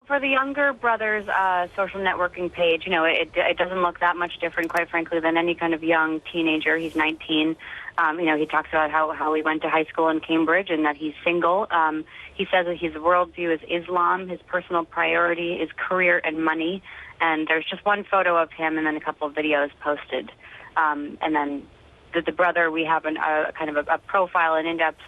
For the younger brother's social networking page, it doesn't look that much different, quite frankly, than any kind of young teenager. He's 19. He talks about how he went to high school in Cambridge and that he's single. He says that his worldview is Islam. His personal priority is career and money. And there's just one photo of him and then a couple of videos posted. And then the brother, we have a kind of a profile, an in-depth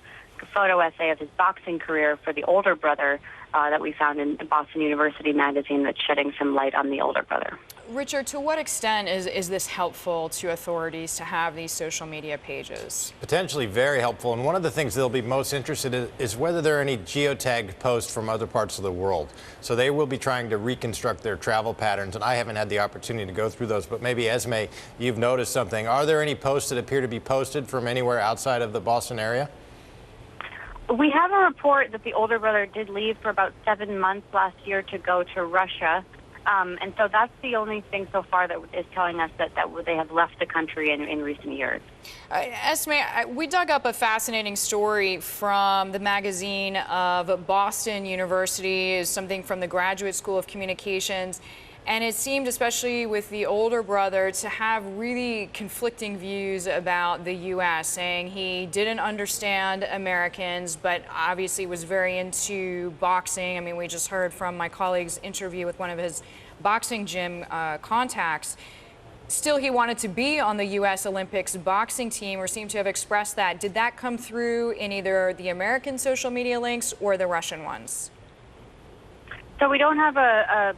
photo essay of his boxing career for the older brother that we found in Boston University magazine that's shedding some light on the older brother. Richard, to what extent is this helpful to authorities to have these social media pages? Potentially very helpful. And one of the things they'll be most interested in is whether there are any geotagged posts from other parts of the world. So they will be trying to reconstruct their travel patterns. And I haven't had the opportunity to go through those. But maybe, Esme, you've noticed something. Are there any posts that appear to be posted from anywhere outside of the Boston area? We have a report that the older brother did leave for about 7 months last year to go to Russia. And so that's the only thing so far that is telling us that they have left the country in recent years. Esme, we dug up a fascinating story from the magazine of Boston University, something from the Graduate School of Communications. And it seemed, especially with the older brother, to have really conflicting views about the U.S., saying he didn't understand Americans, but obviously was very into boxing. I mean, we just heard from my colleague's interview with one of his boxing gym contacts. Still, he wanted to be on the U.S. Olympics boxing team, or seemed to have expressed that. Did that come through in either the American social media links or the Russian ones? So we don't have a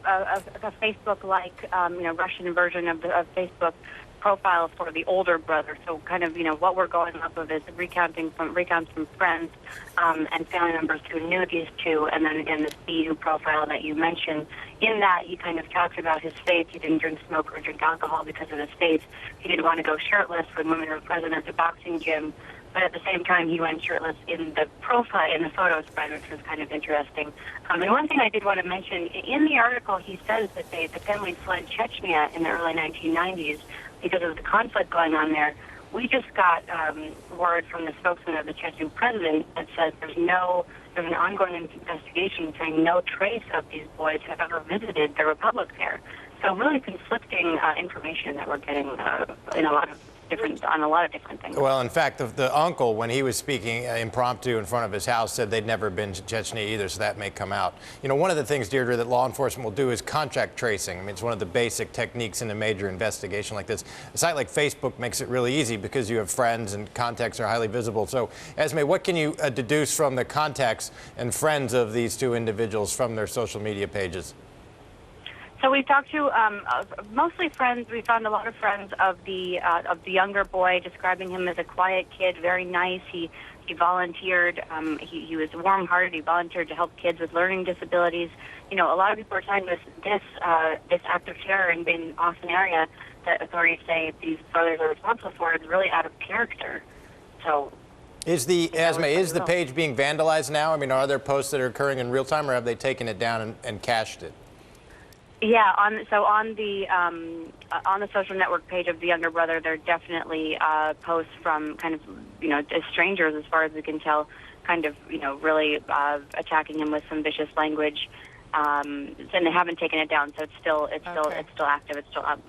Facebook-like, Russian version of Facebook profile for the older brother. So kind of, what we're going off of is recounts from friends and family members who knew these two. And then again, this BU profile that you mentioned. In that, he kind of talks about his faith. He didn't drink, smoke, or drink alcohol because of his faith. He didn't want to go shirtless when women were present at the boxing gym. But at the same time, he went shirtless in the profile, in the photo spread, which was kind of interesting. And one thing I did want to mention, in the article, he says that the family fled Chechnya in the early 1990s because of the conflict going on there. We just got word from the spokesman of the Chechen president that says there's an ongoing investigation saying no trace of these boys have ever visited the republic there. So really conflicting information that we're getting on a lot of different things. Well, in fact, the uncle, when he was speaking impromptu in front of his house, said they'd never been to Chechnya either, so that may come out. One of the things, Deirdre, that law enforcement will do is contact tracing. I mean, it's one of the basic techniques in a major investigation like this. A site like Facebook makes it really easy because you have friends and contacts are highly visible. So, Esme, what can you deduce from the contacts and friends of these two individuals from their social media pages? So we talked to mostly friends. We found a lot of friends of the younger boy, describing him as a quiet kid, very nice. He volunteered. He was warm-hearted. He volunteered to help kids with learning disabilities. A lot of people are saying this act of terror in the Boston area that authorities say these brothers are responsible for is really out of character. So. Is the page being vandalized now? I mean, are there posts that are occurring in real time, or have they taken it down and cached it? Yeah, on the social network page of the younger brother, there are definitely posts from kind of strangers, as far as we can tell, kind of really attacking him with some vicious language, and they haven't taken it down, so it's still active, it's still up.